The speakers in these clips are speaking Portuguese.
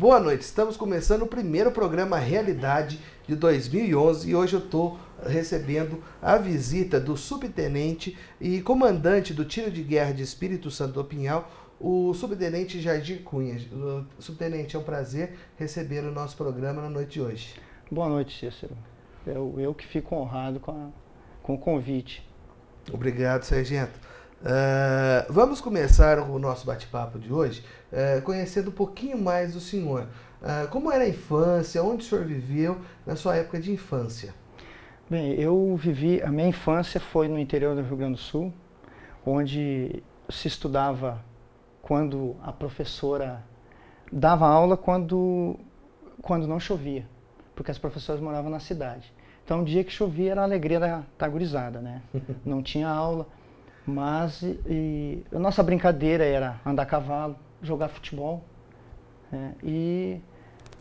Boa noite, estamos começando o primeiro programa Realidade de 2011 e hoje eu estou recebendo a visita do subtenente e comandante do Tiro de Guerra de Espírito Santo do Pinhal, o subtenente Jardim Cunha. Subtenente, é um prazer receber o nosso programa na noite de hoje. Boa noite, Cícero. Eu que fico honrado com o convite. Obrigado, sargento. Vamos começar o nosso bate-papo de hoje conhecendo um pouquinho mais do senhor. Como era a infância, onde o senhor viveu na sua época de infância? Bem, a minha infância foi no interior do Rio Grande do Sul, onde se estudava quando a professora dava aula quando não chovia, porque as professoras moravam na cidade. Então, um dia que chovia era a alegria da gurizada, né? Não tinha aula, mas a nossa brincadeira era andar a cavalo, jogar futebol, né? E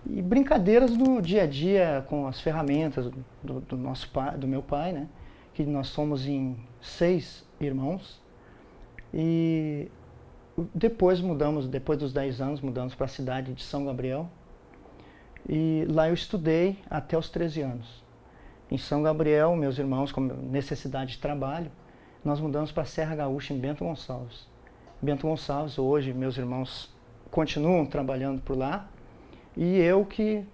brincadeiras do dia a dia com as ferramentas do meu pai, né? Que nós somos em 6 irmãos. E depois dos 10 anos, mudamos para a cidade de São Gabriel. E lá eu estudei até os 13 anos. Em São Gabriel, meus irmãos, com necessidade de trabalho, nós mudamos para a Serra Gaúcha, em Bento Gonçalves. Bento Gonçalves, hoje, meus irmãos continuam trabalhando por lá, e eu que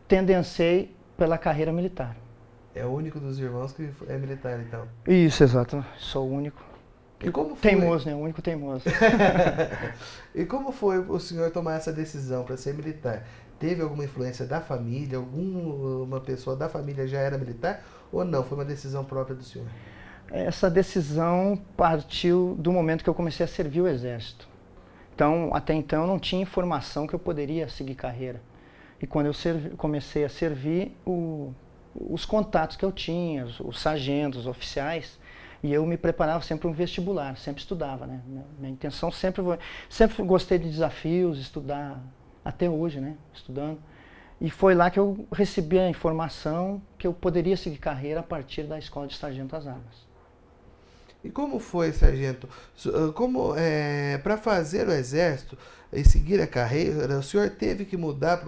tendenciei pela carreira militar. É o único dos irmãos que é militar, então? Isso, exato. Sou o único. E como foi? Teimoso, né? O único teimoso. E como foi o senhor tomar essa decisão para ser militar? Teve alguma influência da família? Alguma pessoa da família já era militar? Ou não? Foi uma decisão própria do senhor? Essa decisão partiu do momento que eu comecei a servir o Exército. Então, até então, eu não tinha informação que eu poderia seguir carreira. E quando eu comecei a servir, os contatos que eu tinha, os sargentos, os oficiais, e eu me preparava sempre para um vestibular, sempre estudava, né? Minha intenção sempre gostei de desafios, estudar, até hoje, né? Estudando. E foi lá que eu recebi a informação que eu poderia seguir carreira a partir da Escola de Sargento às Armas. E como foi, sargento? Para fazer o Exército e seguir a carreira, o senhor teve que mudar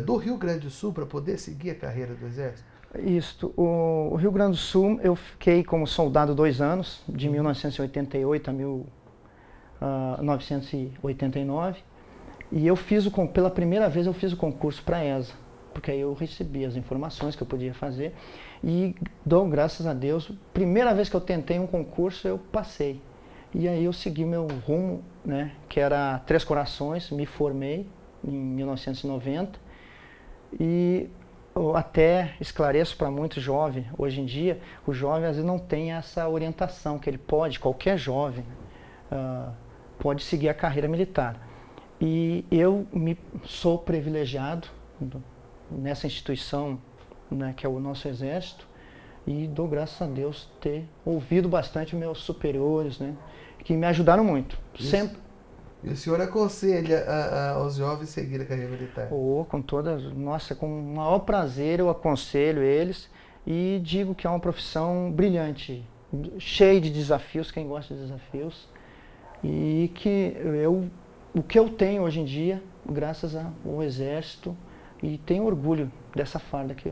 do Rio Grande do Sul para poder seguir a carreira do Exército? Isso. O Rio Grande do Sul, eu fiquei como soldado 2 anos, de 1988 a 1989. E pela primeira vez eu fiz o concurso para a ESA, porque aí eu recebi as informações que eu podia fazer. E dou graças a Deus, primeira vez que eu tentei um concurso, eu passei. E aí eu segui meu rumo, né, que era Três Corações, me formei em 1990. E eu até esclareço para muito jovem, hoje em dia, o jovem às vezes não tem essa orientação, que ele pode, qualquer jovem, pode seguir a carreira militar. E eu sou privilegiado nessa instituição, né, que é o nosso Exército, e dou graças a Deus ter ouvido bastante meus superiores, né, que me ajudaram muito. Isso. Sempre. E o senhor aconselha aos jovens seguir a carreira militar? Nossa, com o maior prazer eu aconselho eles e digo que é uma profissão brilhante, cheia de desafios, quem gosta de desafios, e que o que eu tenho hoje em dia, graças ao Exército, e tenho orgulho dessa farda que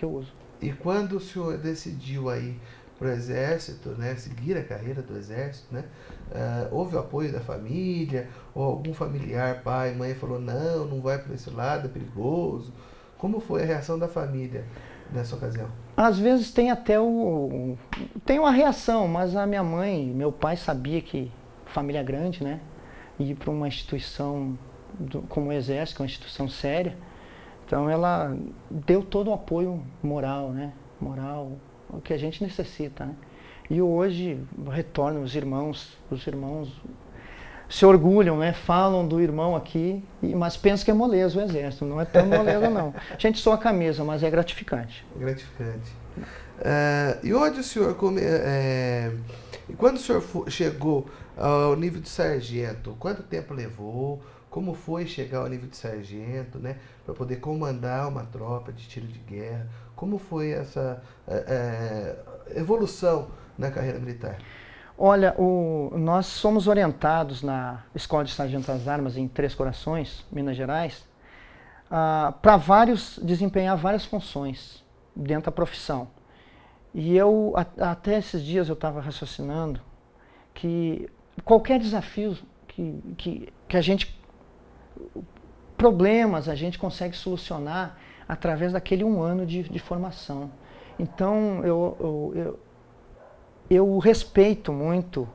eu uso. E quando o senhor decidiu aí para o Exército, né, seguir a carreira do Exército, né, houve o apoio da família, ou algum familiar, pai, mãe, falou, não vai por esse lado, é perigoso? Como foi a reação da família nessa ocasião? Às vezes tem até tem uma reação, mas a minha mãe, meu pai sabia que família grande, né, ir para uma instituição como o Exército, que é uma instituição séria. Então ela deu todo o apoio moral, né? O que a gente necessita, né? E hoje retornam os irmãos se orgulham, né? Falam do irmão aqui, mas pensam que é moleza o Exército. Não é tão moleza, não. A gente soa a camisa, mas é gratificante. Gratificante. E onde o senhor quando o senhor chegou ao nível de sargento, quanto tempo levou? Como foi chegar ao nível de sargento, né, para poder comandar uma tropa de tiro de guerra? Como foi essa evolução na carreira militar? Olha, nós somos orientados na Escola de Sargento das Armas em Três Corações, Minas Gerais, para desempenhar várias funções dentro da profissão. E eu, até esses dias eu estava raciocinando que qualquer desafio que a gente, problemas a gente consegue solucionar através daquele 1 ano de formação. Então eu respeito muito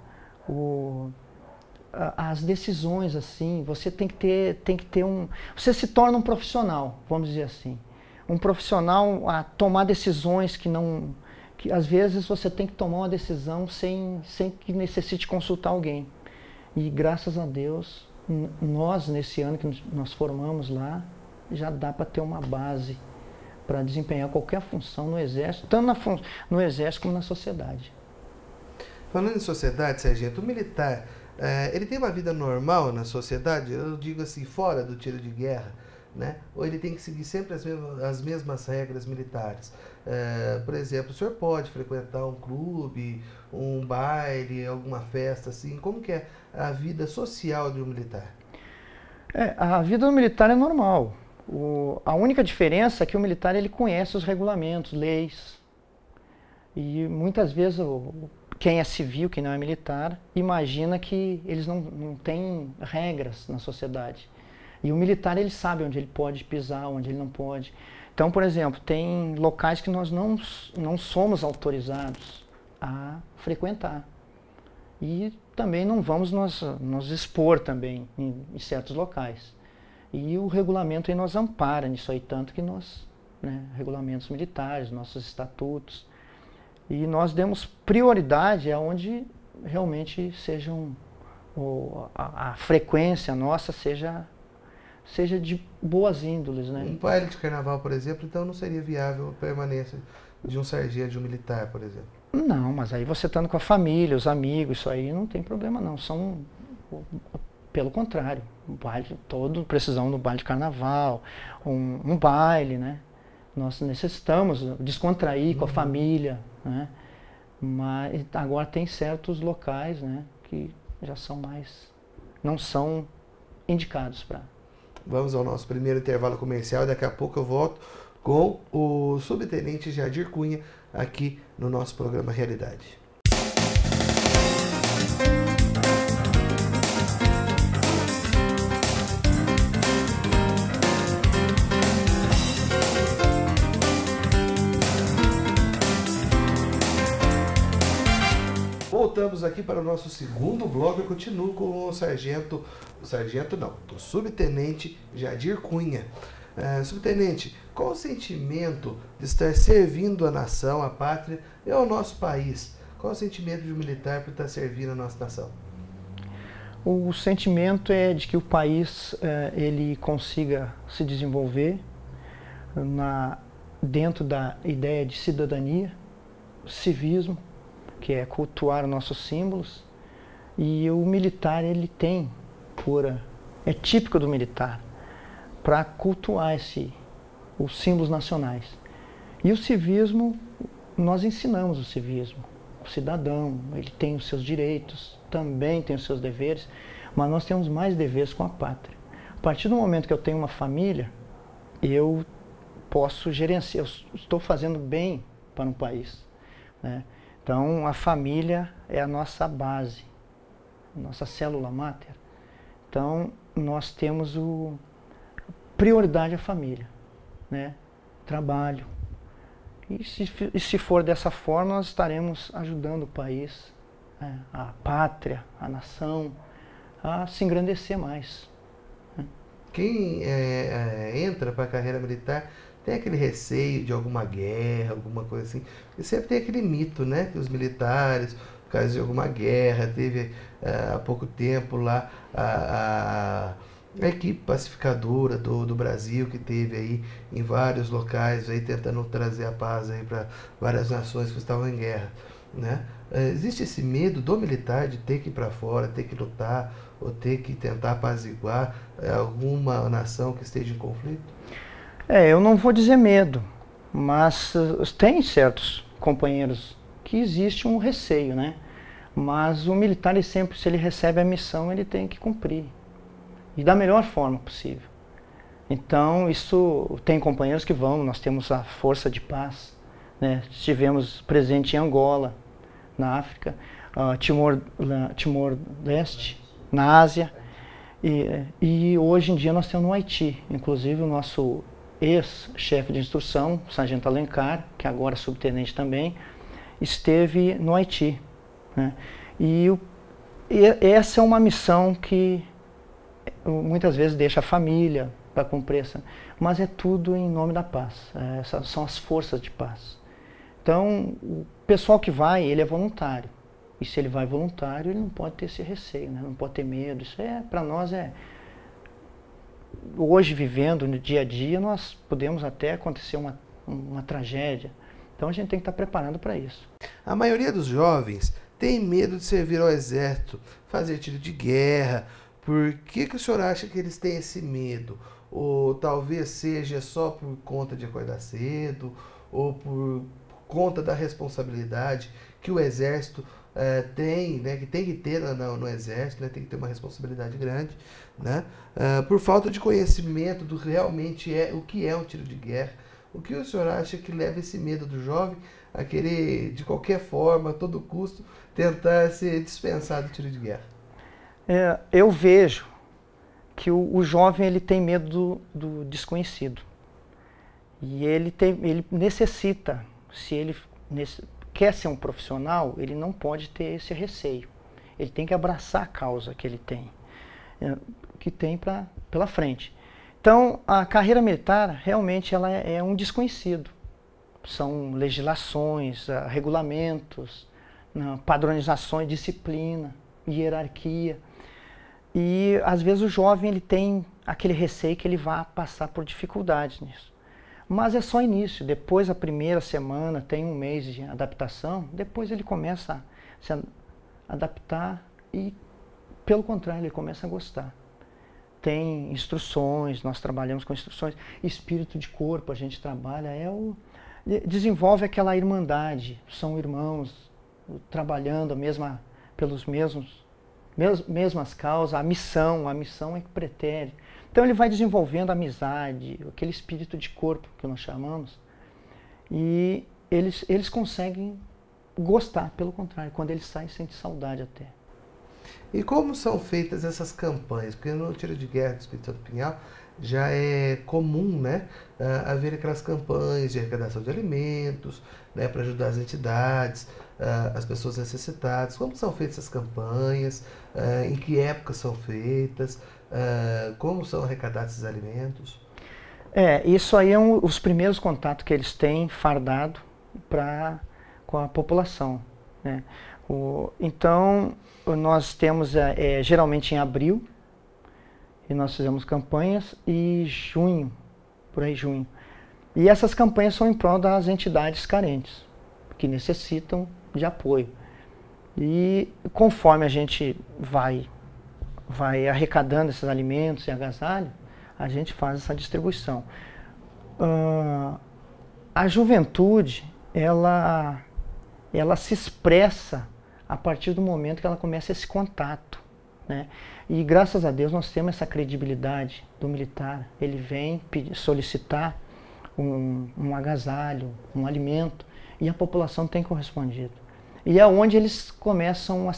as decisões, assim. Você tem que ter você se torna um profissional, vamos dizer assim. Um profissional a tomar decisões que às vezes você tem que tomar uma decisão sem que necessite consultar alguém. E graças a Deus, nós nesse ano que nós formamos lá, já dá para ter uma base para desempenhar qualquer função no Exército, tanto no Exército como na sociedade. Falando em sociedade, Sargento, o militar, ele tem uma vida normal na sociedade? Eu digo assim, fora do tiro de guerra, né? Ou ele tem que seguir sempre as mesmas regras militares? Por exemplo, o senhor pode frequentar um clube, um baile, alguma festa, assim? Como que é a vida social de um militar? A vida do militar é normal. A única diferença é que o militar ele conhece os regulamentos, leis. E muitas vezes quem é civil, quem não é militar, imagina que eles não têm regras na sociedade. E o militar ele sabe onde ele pode pisar, onde ele não pode. Então, por exemplo, tem locais que nós não somos autorizados a frequentar. E também não vamos nos expor também em certos locais. E o regulamento aí nos ampara nisso aí, tanto que nós, regulamentos militares, nossos estatutos, e nós demos prioridade aonde realmente a frequência nossa seja de boas índoles, né? Um baile de carnaval, por exemplo, então não seria viável a permanência de um sargento, de um militar, por exemplo? Não, mas aí você estando com a família, os amigos, isso aí não tem problema não. Pelo contrário, precisamos de um baile de carnaval, um baile, né? Nós necessitamos descontrair com a família, né? Mas agora tem certos locais, né, que já não são indicados para. Vamos ao nosso primeiro intervalo comercial e daqui a pouco eu volto com o subtenente Jadir Cunha aqui no nosso programa Realidade. Voltamos aqui para o nosso segundo bloco e continuo com o subtenente Jadir Cunha. Subtenente, qual o sentimento de estar servindo a nação, a pátria e ao nosso país? Qual o sentimento de um militar por estar servindo a nossa nação? O sentimento é de que o país ele consiga se desenvolver dentro da ideia de cidadania, civismo, que é cultuar nossos símbolos, e o militar ele é típico do militar, para cultuar os símbolos nacionais. E o civismo, nós ensinamos o civismo. O cidadão, ele tem os seus direitos, também tem os seus deveres, mas nós temos mais deveres com a pátria. A partir do momento que eu tenho uma família, eu posso gerenciar, eu estou fazendo bem para um país, né? Então, a família é a nossa base, a nossa célula máter. Então, nós temos prioridade à família, né? Trabalho. E se for dessa forma, nós estaremos ajudando o país, a pátria, a nação, a se engrandecer mais. Quem entra para a carreira militar tem aquele receio de alguma guerra, alguma coisa assim. E sempre tem aquele mito, né? Que os militares, por causa de alguma guerra, teve há pouco tempo lá a equipe pacificadora do Brasil, que teve aí em vários locais, aí tentando trazer a paz aí para várias nações que estavam em guerra, né? Existe esse medo do militar de ter que ir para fora, ter que lutar, ou ter que tentar apaziguar alguma nação que esteja em conflito? Eu não vou dizer medo, mas tem certos companheiros que existe um receio, né? Mas o militar, ele sempre, se ele recebe a missão, ele tem que cumprir. E da melhor forma possível. Então, isso tem companheiros que vão, nós temos a Força de Paz, né? Estivemos presente em Angola, na África, Timor-Leste, na Ásia, e hoje em dia nós temos no Haiti. Inclusive o nosso ex-chefe de instrução, Sargento Alencar, que agora é subtenente também, esteve no Haiti, né? E essa é uma missão que muitas vezes deixa a família para cumprir essa, mas é tudo em nome da paz. Essas são as forças de paz. Então, o pessoal que vai, ele é voluntário. E se ele vai voluntário, ele não pode ter esse receio, né? Não pode ter medo. Isso para nós hoje vivendo no dia a dia, nós podemos até acontecer uma tragédia. Então a gente tem que estar preparado para isso. A maioria dos jovens tem medo de servir ao exército, fazer tiro de guerra. Por que o senhor acha que eles têm esse medo? Ou talvez seja só por conta de acordar cedo, ou por conta da responsabilidade que o exército tem, né, que tem que ter no exército, né, tem que ter uma responsabilidade grande, né, por falta de conhecimento do realmente o que é um tiro de guerra. O que o senhor acha que leva esse medo do jovem a querer, de qualquer forma, a todo custo, tentar se dispensar do tiro de guerra? Eu vejo que o jovem ele tem medo do desconhecido. E ele necessita, se ele quer ser um profissional, ele não pode ter esse receio. Ele tem que abraçar a causa que ele tem, pela frente. Então, a carreira militar, realmente, ela é um desconhecido. São legislações, regulamentos, padronizações, disciplina, hierarquia. E, às vezes, o jovem ele tem aquele receio que ele vai passar por dificuldades nisso. Mas é só início. Depois, a primeira semana, tem um mês de adaptação, depois ele começa a se adaptar e, pelo contrário, ele começa a gostar. Tem instruções, nós trabalhamos com instruções, espírito de corpo, a gente trabalha, desenvolve aquela irmandade, são irmãos trabalhando pelos mesmas causas, a missão é que pretere. Então ele vai desenvolvendo amizade, aquele espírito de corpo que nós chamamos, e eles conseguem gostar, pelo contrário, quando eles saem sente saudade até. E como são feitas essas campanhas? Porque no tiro de guerra do Espírito Santo do Pinhal já é comum, né, haver aquelas campanhas de arrecadação de alimentos, né, para ajudar as entidades, as pessoas necessitadas. Como são feitas essas campanhas? Em que época são feitas? Como são arrecadados esses alimentos? Isso aí é os primeiros contatos que eles têm fardado com a população, né? Então, nós temos geralmente em abril, e nós fizemos campanhas, e junho, por aí junho. E essas campanhas são em prol das entidades carentes, que necessitam de apoio. E conforme a gente vai arrecadando esses alimentos e agasalho, a gente faz essa distribuição. A juventude, ela se expressa a partir do momento que ela começa esse contato, né? E graças a Deus nós temos essa credibilidade do militar. Ele vem solicitar um agasalho, um alimento, e a população tem correspondido. E é onde eles começam a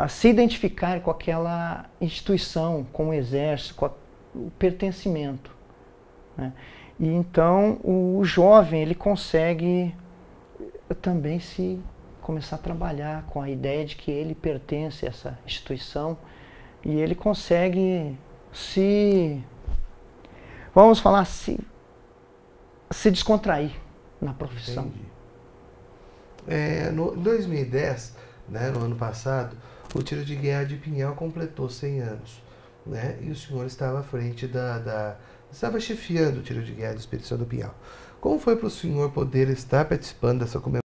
se identificar com aquela instituição, com o exército, com o pertencimento, né? E então o jovem ele consegue também começar a trabalhar com a ideia de que ele pertence a essa instituição, e ele consegue vamos falar assim, se descontrair na profissão. Entendi. Em 2010, né, no ano passado, o tiro de guerra de Pinhal completou 100 anos, né, e o senhor estava à frente estava chefiando o tiro de guerra do Espírito Santo do Pinhal. Como foi para o senhor poder estar participando dessa comemoração?